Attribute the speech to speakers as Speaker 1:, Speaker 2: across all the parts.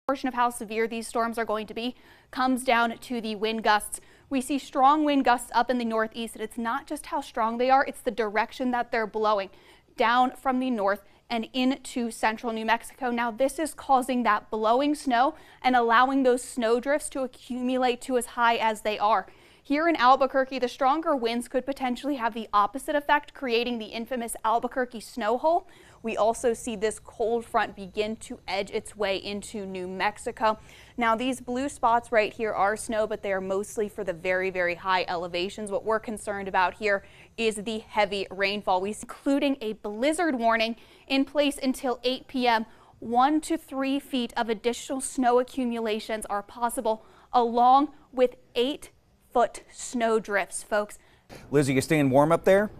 Speaker 1: Portion of how severe these storms are going to be comes down to the wind gusts. We see strong wind gusts up in the northeast, and it's not just how strong they are, it's the direction that they're blowing down from the north and into central New Mexico. Now this is causing that blowing snow and allowing those snow drifts to accumulate to as high as they are. Here in Albuquerque, the stronger winds could potentially have the opposite effect, creating the infamous Albuquerque snow hole. We also see this cold front begin to edge its way into New Mexico. Now these blue spots right here are snow, but they are mostly for the very, very high elevations. What we're concerned about here is the heavy rainfall. We see including a blizzard warning in place until 8 p.m. 1 to 3 feet of additional snow accumulations are possible, along with 8-foot snow drifts, folks.
Speaker 2: Liz, are you staying warm up there?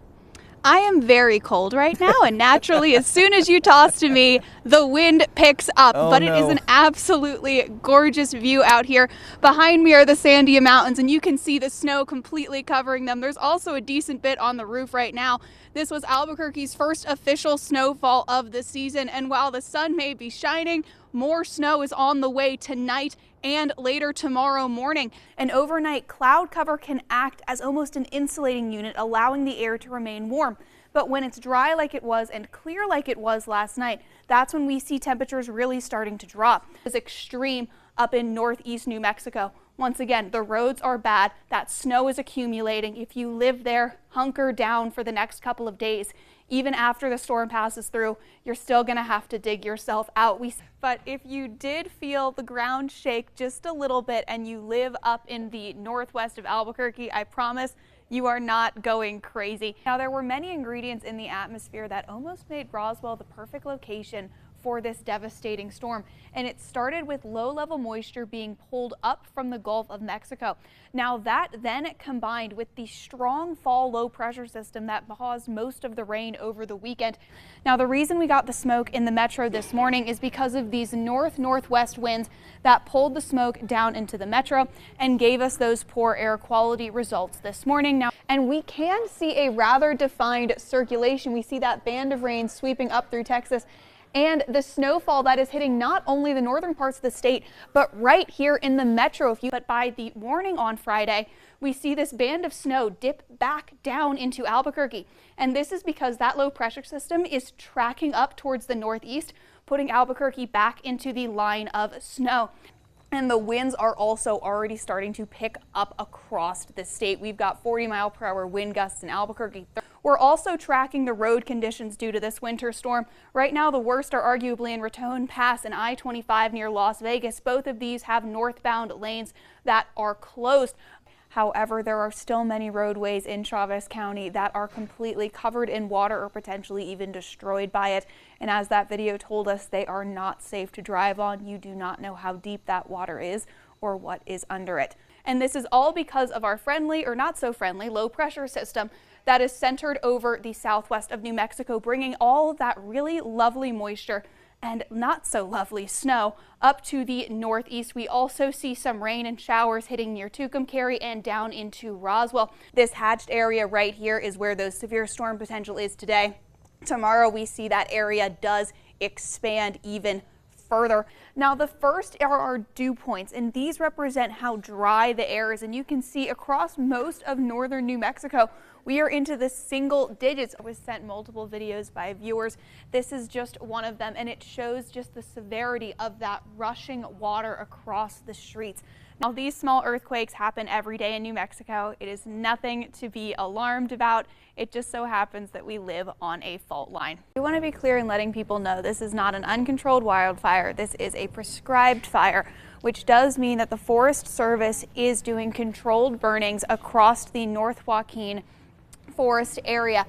Speaker 1: I am very cold right now, and naturally, as soon as you toss to me, the wind picks up.
Speaker 2: Oh,
Speaker 1: but it is an absolutely gorgeous view out here. Behind me are the Sandia Mountains, and you can see the snow completely covering them. There's also a decent bit on the roof right now. This was Albuquerque's first official snowfall of the season, and while the sun may be shining, more snow is on the way tonight and later tomorrow morning. An overnight cloud cover can act as almost an insulating unit, allowing the air to remain warm. But when it's dry like it was and clear like it was last night, that's when we see temperatures really starting to drop. It's extreme up in northeast New Mexico. Once again, the roads are bad. That snow is accumulating. If you live there, hunker down for the next couple of days. Even after the storm passes through, you're still going to have to dig yourself out. But if you did feel the ground shake just a little bit and you live up in the northwest of Albuquerque, I promise you are not going crazy. Now, there were many ingredients in the atmosphere that almost made Roswell the perfect location for this devastating storm, and it started with low-level moisture being pulled up from the Gulf of Mexico. Now that then combined with the strong fall low pressure system that caused most of the rain over the weekend. Now the reason we got the smoke in the metro this morning is because of these north-northwest winds that pulled the smoke down into the metro and gave us those poor air quality results this morning. Now, and we can see a rather defined circulation. We see that band of rain sweeping up through Texas, and the snowfall that is hitting not only the northern parts of the state, but right here in the metro. But by the morning on Friday, we see this band of snow dip back down into Albuquerque. And this is because that low pressure system is tracking up towards the northeast, putting Albuquerque back into the line of snow. And the winds are also already starting to pick up across the state. We've got 40-mile-per-hour wind gusts in Albuquerque. We're also tracking the road conditions due to this winter storm. Right now, the worst are arguably in Raton Pass and I-25 near Las Vegas. Both of these have northbound lanes that are closed. However, there are still many roadways in Chavez County that are completely covered in water or potentially even destroyed by it. And as that video told us, they are not safe to drive on. You do not know how deep that water is or what is under it. And this is all because of our friendly or not so friendly low pressure system that is centered over the southwest of New Mexico, bringing all of that really lovely moisture and not so lovely snow up to the northeast. We also see some rain and showers hitting near Tucumcari and down into Roswell. This hatched area right here is where those severe storm potential is today. Tomorrow we see that area does expand even further. Now the first are our dew points, and these represent how dry the air is, and you can see across most of northern New Mexico we are into the single digits. I was sent multiple videos by viewers. This is just one of them, and it shows just the severity of that rushing water across the streets. Now these small earthquakes happen every day in New Mexico. It is nothing to be alarmed about. It just so happens that we live on a fault line. We want to be clear in letting people know this is not an uncontrolled wildfire. This is a prescribed fire, which does mean that the Forest Service is doing controlled burnings across the North Joaquin forest area.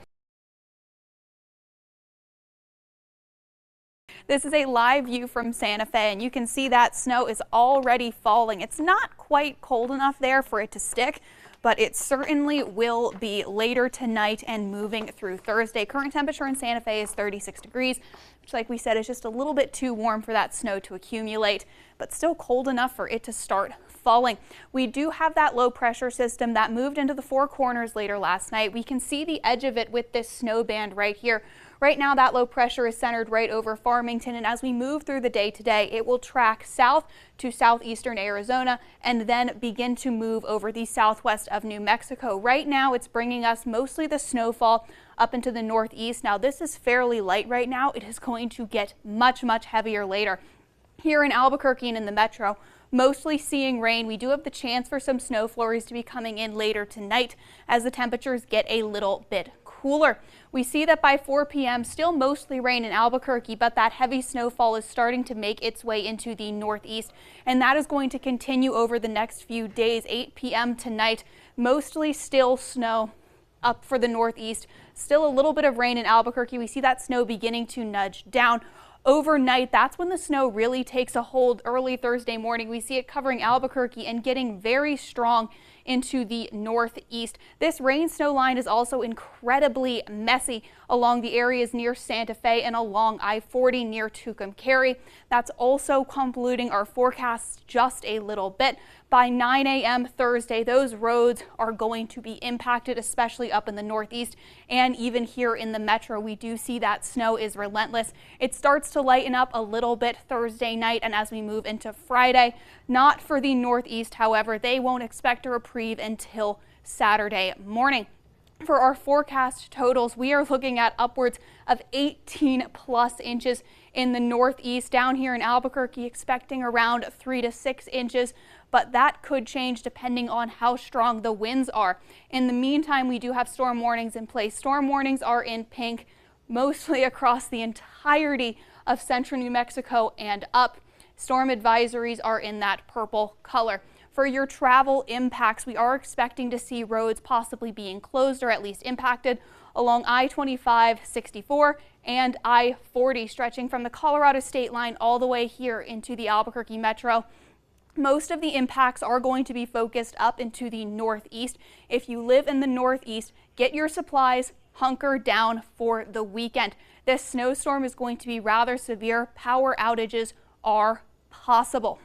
Speaker 1: This is a live view from Santa Fe, and you can see that snow is already falling. It's not quite cold enough there for it to stick, but it certainly will be later tonight and moving through Thursday. Current temperature in Santa Fe is 36 degrees, which, like we said, is just a little bit too warm for that snow to accumulate, but still cold enough for it to start falling. We do have that low pressure system that moved into the Four Corners later last night. We can see the edge of it with this snow band right here. Right now, that low pressure is centered right over Farmington, and as we move through the day today, it will track south to southeastern Arizona and then begin to move over the southwest of New Mexico. Right now, it's bringing us mostly the snowfall up into the northeast. Now, this is fairly light right now. It is going to get much heavier later. Here in Albuquerque and in the metro, mostly seeing rain. We do have the chance for some snow flurries to be coming in later tonight as the temperatures get a little bit cooler. We see that by 4 p.m. still mostly rain in Albuquerque, but that heavy snowfall is starting to make its way into the northeast, and that is going to continue over the next few days. 8 p.m. tonight, mostly still snow up for the northeast. Still a little bit of rain in Albuquerque. We see that snow beginning to nudge down. Overnight, that's when the snow really takes a hold. Early Thursday morning, we see it covering Albuquerque and getting very strong into the northeast. This rain snow line is also incredibly messy along the areas near Santa Fe and along I-40 near Tucumcari. That's also convoluting our forecasts just a little bit. By 9 a.m. Thursday, those roads are going to be impacted, especially up in the northeast and even here in the metro. We do see that snow is relentless. It starts to lighten up a little bit Thursday night and as we move into Friday. Not for the northeast, however. They won't expect a reprieve until Saturday morning. For our forecast totals, we are looking at upwards of 18 plus inches in the northeast. Down here in Albuquerque, expecting around 3 to 6 inches, but that could change depending on how strong the winds are. In the meantime, we do have storm warnings in place. Storm warnings are in pink, mostly across the entirety of central New Mexico and up. Storm advisories are in that purple color. For your travel impacts, we are expecting to see roads possibly being closed or at least impacted along I-25, 64, and I-40, stretching from the Colorado state line all the way here into the Albuquerque metro. Most of the impacts are going to be focused up into the northeast. If you live in the northeast, get your supplies, hunker down for the weekend. This snowstorm is going to be rather severe. Power outages are possible.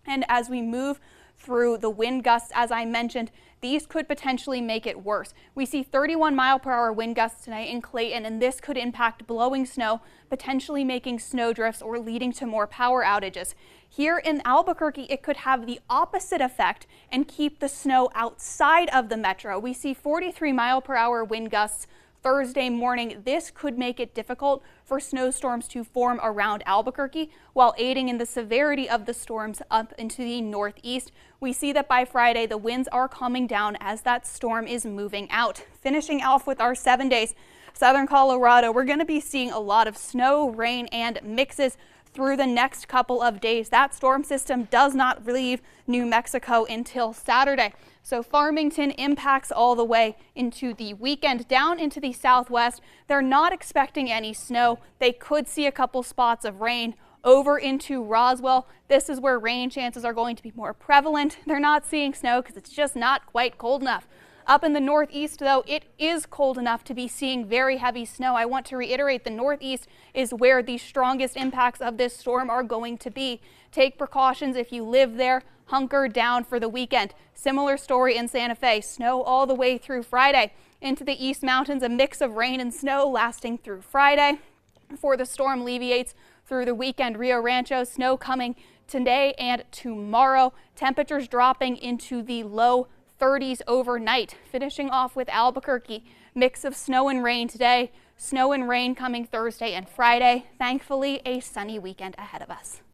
Speaker 1: And as we move through the wind gusts, as I mentioned, these could potentially make it worse. We see 31-mile-per-hour wind gusts tonight in Clayton, and this could impact blowing snow, potentially making snow drifts or leading to more power outages. Here in Albuquerque, it could have the opposite effect and keep the snow outside of the metro. We see 43-mile-per-hour wind gusts Thursday morning. This could make it difficult for snowstorms to form around Albuquerque while aiding in the severity of the storms up into the northeast. We see that by Friday, the winds are calming down as that storm is moving out. Finishing off with our 7 days, southern Colorado, we're going to be seeing a lot of snow, rain, and mixes through the next couple of days. That storm system does not leave New Mexico until Saturday. So Farmington impacts all the way into the weekend. Down into the southwest, they're not expecting any snow. They could see a couple spots of rain. Over into Roswell, this is where rain chances are going to be more prevalent. They're not seeing snow because it's just not quite cold enough. Up in the northeast, though, it is cold enough to be seeing very heavy snow. I want to reiterate, the northeast is where the strongest impacts of this storm are going to be. Take precautions if you live there. Hunker down for the weekend. Similar story in Santa Fe. Snow all the way through Friday. Into the East Mountains, a mix of rain and snow lasting through Friday. Before the storm alleviates through the weekend, Rio Rancho, snow coming today and tomorrow. Temperatures dropping into the low 30s overnight. Finishing off with Albuquerque, mix of snow and rain today, snow and rain coming Thursday and Friday. Thankfully, a sunny weekend ahead of us.